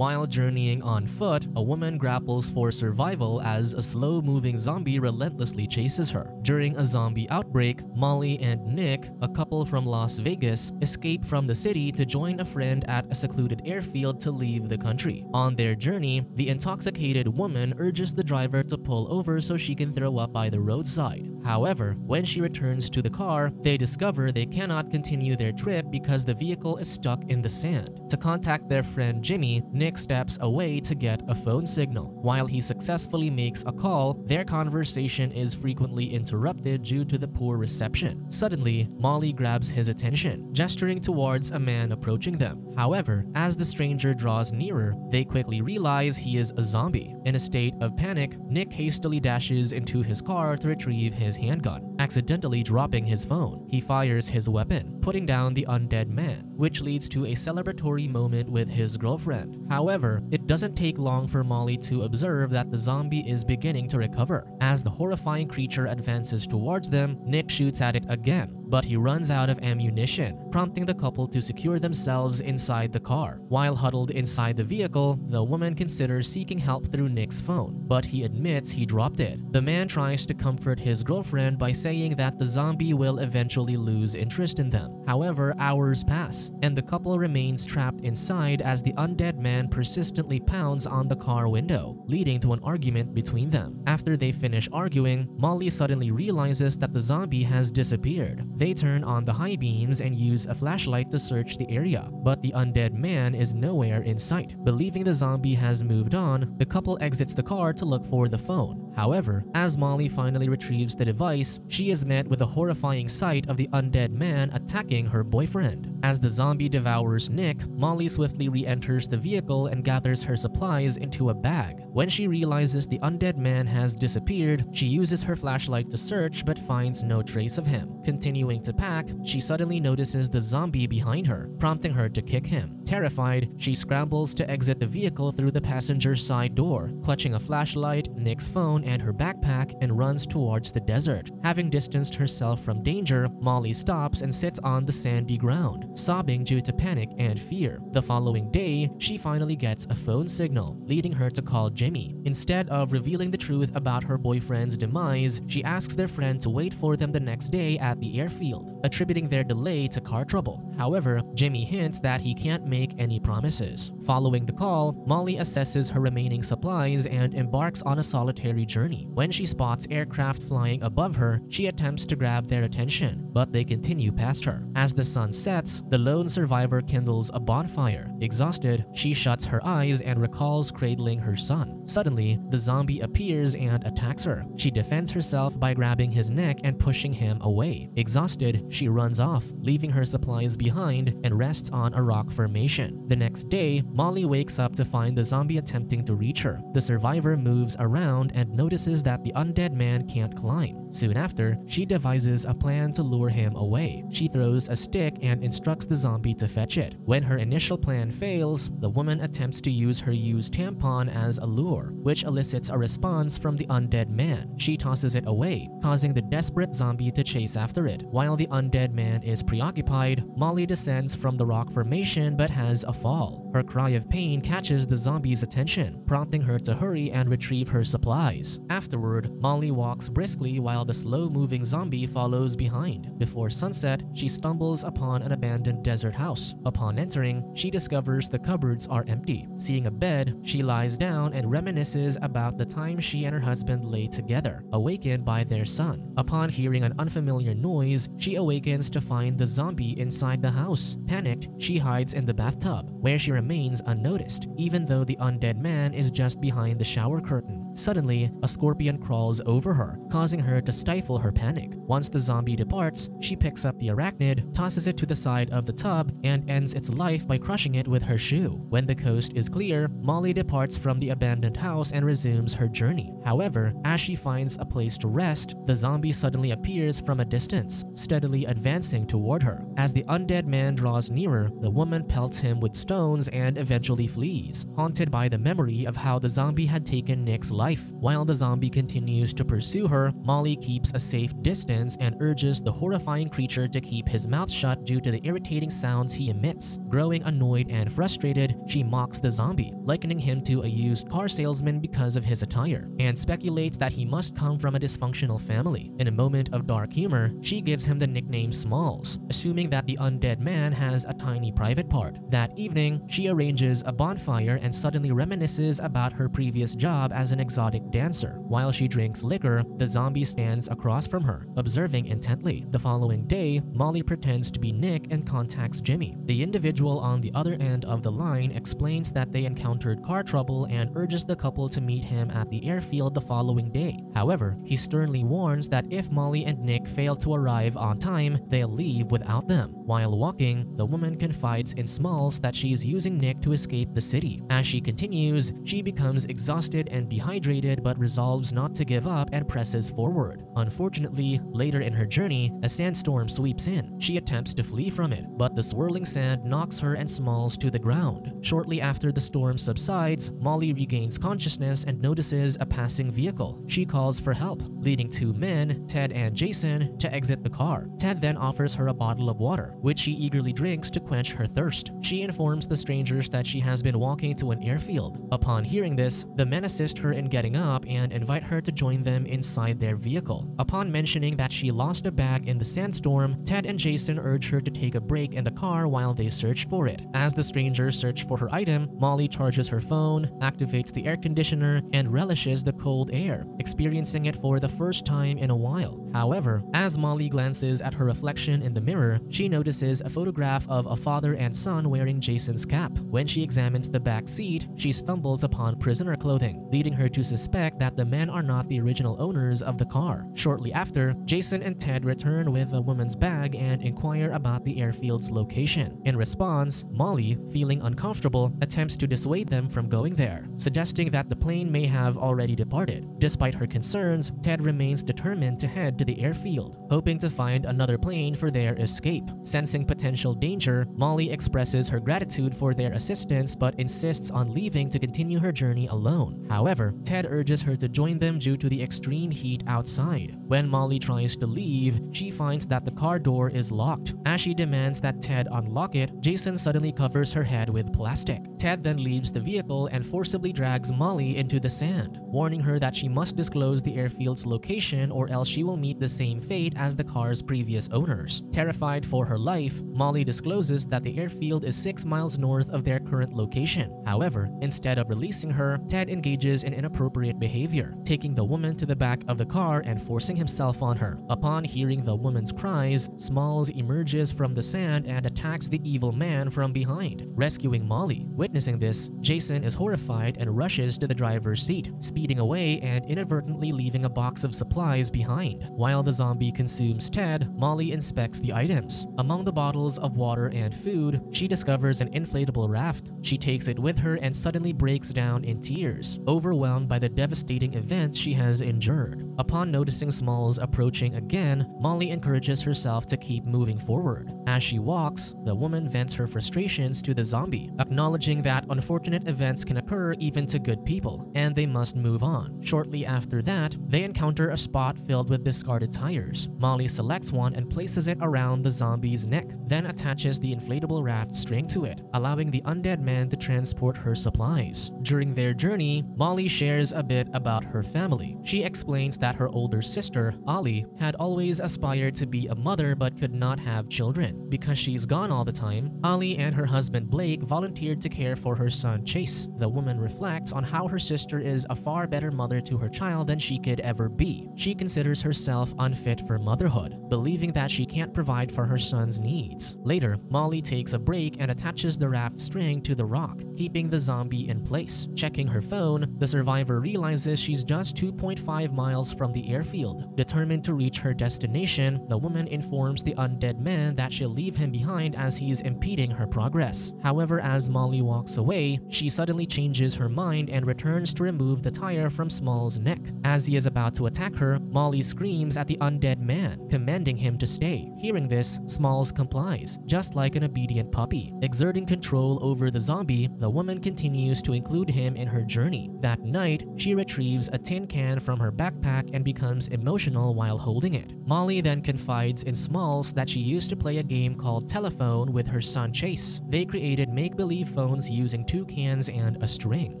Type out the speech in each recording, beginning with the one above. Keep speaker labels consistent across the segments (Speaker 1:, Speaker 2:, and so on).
Speaker 1: While journeying on foot, a woman grapples for survival as a slow-moving zombie relentlessly chases her. During a zombie outbreak, Molly and Nick, a couple from Las Vegas, escape from the city to join a friend at a secluded airfield to leave the country. On their journey, the intoxicated woman urges the driver to pull over so she can throw up by the roadside. However, when she returns to the car, they discover they cannot continue their trip because the vehicle is stuck in the sand. To contact their friend Jimmy, Nick steps away to get a phone signal. While he successfully makes a call, their conversation is frequently interrupted due to the poor reception. Suddenly, Molly grabs his attention, gesturing towards a man approaching them. However, as the stranger draws nearer, they quickly realize he is a zombie. In a state of panic, Nick hastily dashes into his car to retrieve his handgun, accidentally dropping his phone. He fires his weapon, putting down the undead man, which leads to a celebratory moment with his girlfriend. However, it doesn't take long for Molly to observe that the zombie is beginning to recover. As the horrifying creature advances towards them, Nick shoots at it again, but he runs out of ammunition, prompting the couple to secure themselves inside the car. While huddled inside the vehicle, the woman considers seeking help through Nick's phone, but he admits he dropped it. The man tries to comfort his girlfriend by saying that the zombie will eventually lose interest in them. However, hours pass, and the couple remains trapped inside as the undead man persistently pounds on the car window, leading to an argument between them. After they finish arguing, Molly suddenly realizes that the zombie has disappeared. They turn on the high beams and use a flashlight to search the area, but the undead man is nowhere in sight. Believing the zombie has moved on, the couple exits the car to look for the phone. However, as Molly finally retrieves the device, she is met with a horrifying sight of the undead man attacking her boyfriend. As the zombie devours Nick, Molly swiftly re-enters the vehicle and gathers her supplies into a bag. When she realizes the undead man has disappeared, she uses her flashlight to search but finds no trace of him. Continuing to pack, she suddenly notices the zombie behind her, prompting her to kick him. Terrified, she scrambles to exit the vehicle through the passenger's side door, clutching a flashlight, Nick's phone, and her backpack, and runs towards the desert. Having distanced herself from danger, Molly stops and sits on the sandy ground, sobbing due to panic and fear. The following day, she finally gets a phone signal, leading her to call Jimmy. Instead of revealing the truth about her boyfriend's demise, she asks their friend to wait for them the next day at the airfield, attributing their delay to car trouble. However, Jimmy hints that he can't make any promises. Following the call, Molly assesses her remaining supplies and embarks on a solitary journey. When she spots aircraft flying above her, she attempts to grab their attention, but they continue past her. As the sun sets, the lone survivor kindles a bonfire. Exhausted, she shuts her eyes and recalls cradling her son. Suddenly, the zombie appears and attacks her. She defends herself by grabbing his neck and pushing him away. Exhausted, she runs off, leaving her supplies behind and rests on a rock formation. The next day, Molly wakes up to find the zombie attempting to reach her. The survivor moves around and notices that the undead man can't climb. Soon after, she devises a plan to lure him away. She throws a stick and instructs the zombie to fetch it. When her initial plan fails, the woman attempts to use her used tampon as a lure, which elicits a response from the undead man. She tosses it away, causing the desperate zombie to chase after it. While the undead man is preoccupied, Molly descends from the rock formation but has a fall. Her cry of pain catches the zombie's attention, prompting her to hurry and retrieve her supplies. Afterward, Molly walks briskly while the slow-moving zombie follows behind. Before sunset, she stumbles upon an abandoned desert house. Upon entering, she discovers the cupboards are empty. Seeing a bed, she lies down and reminisces about the time she and her husband lay together, awakened by their son. Upon hearing an unfamiliar noise, she awakens to find the zombie inside the house. Panicked, she hides in the bathtub, where she remains unnoticed, even though the undead man is just behind the shower curtain. Suddenly, a scorpion crawls over her, causing her to stifle her panic. Once the zombie departs, she picks up the arachnid, tosses it to the side of the tub, and ends its life by crushing it with her shoe. When the coast is clear, Molly departs from the abandoned house and resumes her journey. However, as she finds a place to rest, the zombie suddenly appears from a distance. steadily advancing toward her. As the undead man draws nearer, the woman pelts him with stones and eventually flees, haunted by the memory of how the zombie had taken Nick's life. While the zombie continues to pursue her, Molly keeps a safe distance and urges the horrifying creature to keep his mouth shut due to the irritating sounds he emits. Growing annoyed and frustrated, she mocks the zombie, likening him to a used car salesman because of his attire, and speculates that he must come from a dysfunctional family. In a moment of dark humor, she gives him the nickname Smalls, assuming that the undead man has a tiny private part. That evening, she arranges a bonfire and suddenly reminisces about her previous job as an exotic dancer. While she drinks liquor, the zombie stands across from her, observing intently. The following day, Molly pretends to be Nick and contacts Jimmy. The individual on the other end of the line explains that they encountered car trouble and urges the couple to meet him at the airfield the following day. However, he sternly warns that if Molly and Nick fail to arrive on time, they'll leave without them. While walking, the woman confides in Smalls that she is using Nick to escape the city. As she continues, she becomes exhausted and dehydrated but resolves not to give up and presses forward. Unfortunately, later in her journey, a sandstorm sweeps in. She attempts to flee from it, but the swirling sand knocks her and Smalls to the ground. Shortly after the storm subsides, Molly regains consciousness and notices a passing vehicle. She calls for help, leading two men, Ted and Jason, to exit the car. Ted then offers her a bottle of water, which she eagerly drinks to quench her thirst. She informs the strangers that she has been walking to an airfield. Upon hearing this, the men assist her in getting up and invite her to join them inside their vehicle. Upon mentioning that she lost a bag in the sandstorm, Ted and Jason urge her to take a break in the car while they search for it. As the strangers search for her item, Molly charges her phone, activates the air conditioner, and relishes the cold air, experiencing it for the first time in a while. However, as Molly glances at her reflection in the mirror, she notices a photograph of a father and son wearing Jason's cap. When she examines the back seat, she stumbles upon prisoner clothing, leading her to suspect that the men are not the original owners of the car. Shortly after, Jason and Ted return with a woman's bag and inquire about the airfield's location. In response, Molly, feeling uncomfortable, attempts to dissuade them from going there, suggesting that the plane may have already departed. Despite her concerns, Ted remains determined to head to the airfield, hoping to find another plane for their escape. Sensing potential danger, Molly expresses her gratitude for their assistance but insists on leaving to continue her journey alone. However, Ted urges her to join them due to the extreme heat outside. When Molly tries to leave, she finds that the car door is locked. As she demands that Ted unlock it, Jason suddenly covers her head with plastic. Ted then leaves the vehicle and forcibly drags Molly into the sand, warning her that she must disclose the airfield's location or else she will meet the same fate as the car's previous owners. Terrified for her life, Molly discloses that the airfield is 6 miles north of their current location. However, instead of releasing her, Ted engages in inappropriate behavior, taking the woman to the back of the car and forcing himself on her. Upon hearing the woman's cries, Smalls emerges from the sand and attacks the evil man from behind, rescuing Molly. Witnessing this, Jason is horrified and rushes to the driver's seat, speeding away and inadvertently leaving a box of supplies behind. While the zombie consumes Ted, Molly inspects the items. Among the bottles of water and food, she discovers an inflatable raft. She takes it with her and suddenly breaks down in tears, overwhelmed by the devastating events she has endured. Upon noticing Smalls approaching again, Molly encourages herself to keep moving forward. As she walks, the woman vents her frustrations to the zombie, acknowledging that unfortunate events can occur even to good people, and they must move on. Shortly after that, they encounter a spot filled with discarded tires. Molly selects one and places it around the zombie's neck, then attaches the inflatable raft string to it, allowing the undead man to transport her supplies. During their journey, Molly shares a bit about her family. She explains that her older sister, Ollie, had always aspired to be a mother but could not have children. Because she's gone all the time, Ollie and her husband Blake volunteered to care for her son Chase. The woman reflects on how her sister is a far better mother to her child than she could ever be. She considers herself unfit for motherhood, believing that she can't provide for her son's needs. Later, Molly takes a break and attaches the raft string to the rock, keeping the zombie in place. Checking her phone, the survivor realizes she's just 2.5 miles from the airfield. Determined to reach her destination, the woman informs the undead man that she'll leave him behind as he's impeding her progress. However, as Molly walks away, she suddenly changes her mind and returns to remove the tire fire from Small's neck. As he is about to attack her, Molly screams at the undead man, commanding him to stay. Hearing this, Smalls complies, just like an obedient puppy. Exerting control over the zombie, the woman continues to include him in her journey. That night, she retrieves a tin can from her backpack and becomes emotional while holding it. Molly then confides in Smalls that she used to play a game called Telephone with her son Chase. They created make-believe phones using 2 cans and a string.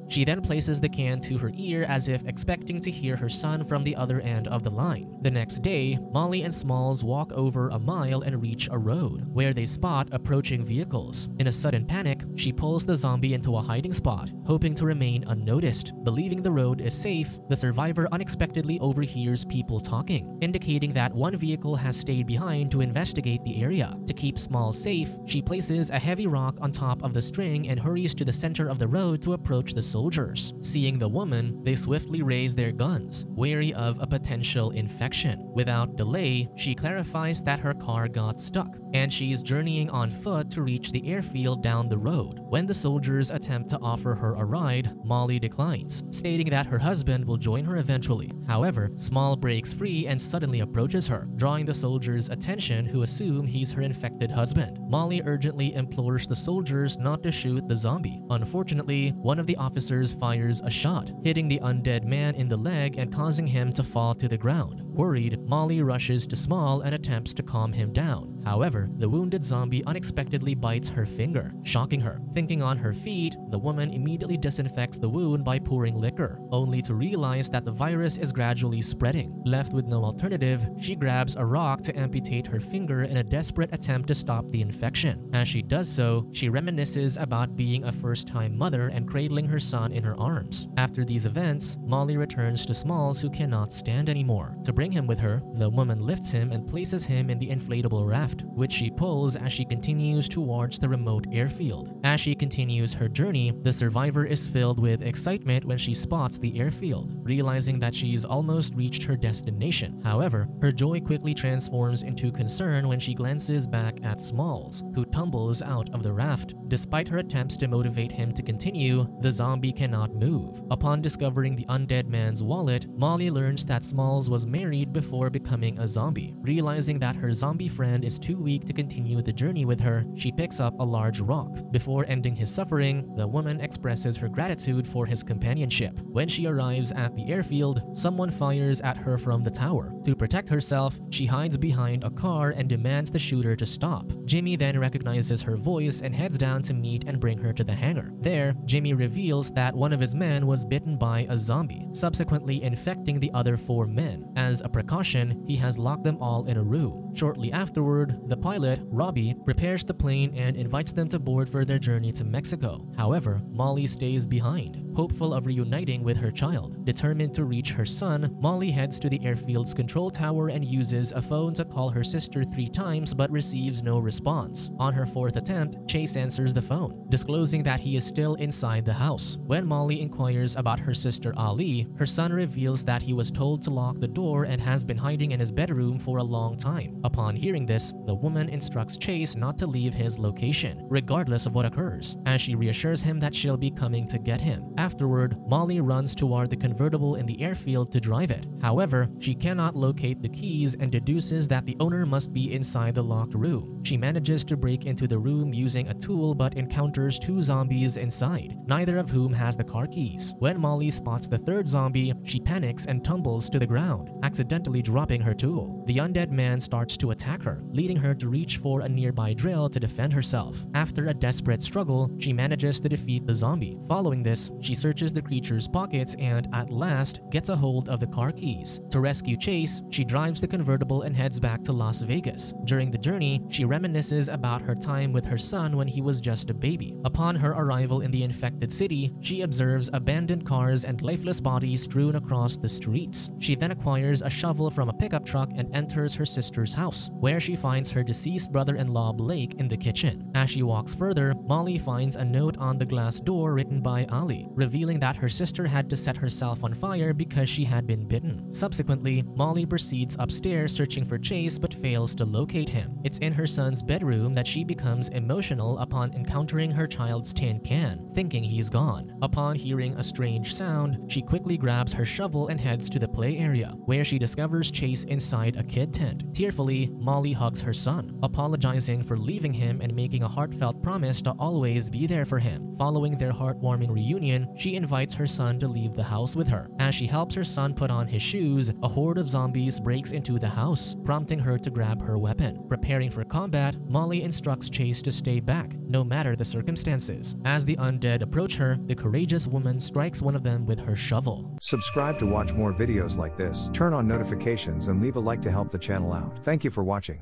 Speaker 1: She then places the can to her ear as if expecting to hear her son from the other end of the line. The next day, Molly and Smalls walk over a mile and reach a road, where they spot approaching vehicles. In a sudden panic, she pulls the zombie into a hiding spot, hoping to remain unnoticed. Believing the road is safe, the survivor unexpectedly overhears people talking, indicating that one vehicle has stayed behind to investigate the area. To keep Smalls safe, she places a heavy rock on top of the string and hurries to the center of the road to approach the soldiers. Seeing the woman, they swiftly raise their guns, wary of a potential infection. Without delay, she clarifies that her car got stuck, and she's journeying on foot to reach the airfield down the road. When the soldiers attempt to offer her a ride, Molly declines, stating that her husband will join her eventually. However, Small breaks free and suddenly approaches her, drawing the soldiers' attention, who assume he's her infected husband. Molly urgently implores the soldiers not to shoot the zombie. Unfortunately, one of the officers fires a shot, hitting the undead man in the leg and causing him to fall to the ground. Worried, Molly rushes to Small and attempts to calm him down. However, the wounded zombie unexpectedly bites her finger, shocking her. Thinking on her feet, the woman immediately disinfects the wound by pouring liquor, only to realize that the virus is gradually spreading. Left with no alternative, she grabs a rock to amputate her finger in a desperate attempt to stop the infection. As she does so, she reminisces about being a first-time mother and cradling her son in her arms. After these events, Molly returns to Smalls, who cannot stand anymore. To bring him with her, the woman lifts him and places him in the inflatable raft, which she pulls as she continues towards the remote airfield. As she continues her journey, the survivor is filled with excitement when she spots the airfield, realizing that she's almost reached her destination. However, her joy quickly transforms into concern when she glances back at Smalls, who tumbles out of the raft. Despite her attempts to motivate him to continue, the zombie cannot move. Upon discovering the undead man's wallet, Molly learns that Smalls was married before becoming a zombie. Realizing that her zombie friend is too weak to continue the journey with her, she picks up a large rock. Before ending his suffering, the woman expresses her gratitude for his companionship. When she arrives at the airfield, someone fires at her from the tower. To protect herself, she hides behind a car and demands the shooter to stop. Jimmy then recognizes her voice and heads down to meet and bring her to the hangar. There, Jimmy reveals that one of his men was bitten by a zombie, subsequently infecting the other 4 men. As a precaution, he has locked them all in a room. Shortly afterward, the pilot, Robbie, prepares the plane and invites them to board for their journey to Mexico. However, Molly stays behind, hopeful of reuniting with her child. Determined to reach her son, Molly heads to the airfield's control tower and uses a phone to call her sister 3 times but receives no response. On her 4th attempt, Chase answers the phone, disclosing that he is still inside the house. When Molly inquires about her sister Ali, her son reveals that he was told to lock the door and has been hiding in his bedroom for a long time. Upon hearing this, the woman instructs Chase not to leave his location, regardless of what occurs, as she reassures him that she'll be coming to get him. Afterward, Molly runs toward the convertible in the airfield to drive it. However, she cannot locate the keys and deduces that the owner must be inside the locked room. She manages to break into the room using a tool but encounters 2 zombies inside, neither of whom has the car keys. When Molly spots the 3rd zombie, she panics and tumbles to the ground, accidentally dropping her tool. The undead man starts to attack her, leading her to reach for a nearby drill to defend herself. After a desperate struggle, she manages to defeat the zombie. Following this, she searches the creature's pockets and, at last, gets a hold of the car keys. To rescue Chase, she drives the convertible and heads back to Las Vegas. During the journey, she reminisces about her time with her son when he was just a baby. Upon her arrival in the infected city, she observes abandoned cars and lifeless bodies strewn across the streets. She then acquires a shovel from a pickup truck and enters her sister's house, where she finds her deceased brother-in-law Blake in the kitchen. As she walks further, Molly finds a note on the glass door written by Ali, revealing that her sister had to set herself on fire because she had been bitten. Subsequently, Molly proceeds upstairs searching for Chase but fails to locate him. It's in her son's bedroom that she becomes emotional upon encountering her child's tin can, thinking he's gone. Upon hearing a strange sound, she quickly grabs her shovel and heads to the play area, where she discovers Chase inside a kid tent. Tearfully, Molly hugs her son, apologizing for leaving him and making a heartfelt promise to always be there for him. Following their heartwarming reunion, she invites her son to leave the house with her. As she helps her son put on his shoes, a horde of zombies breaks into the house, prompting her to grab her weapon. Preparing for combat, Molly instructs Chase to stay back, no matter the circumstances. As the undead approach her, the courageous woman strikes one of them with her shovel.
Speaker 2: Subscribe to watch more videos like this, turn on notifications and leave a like to help the channel out. Thank you for watching.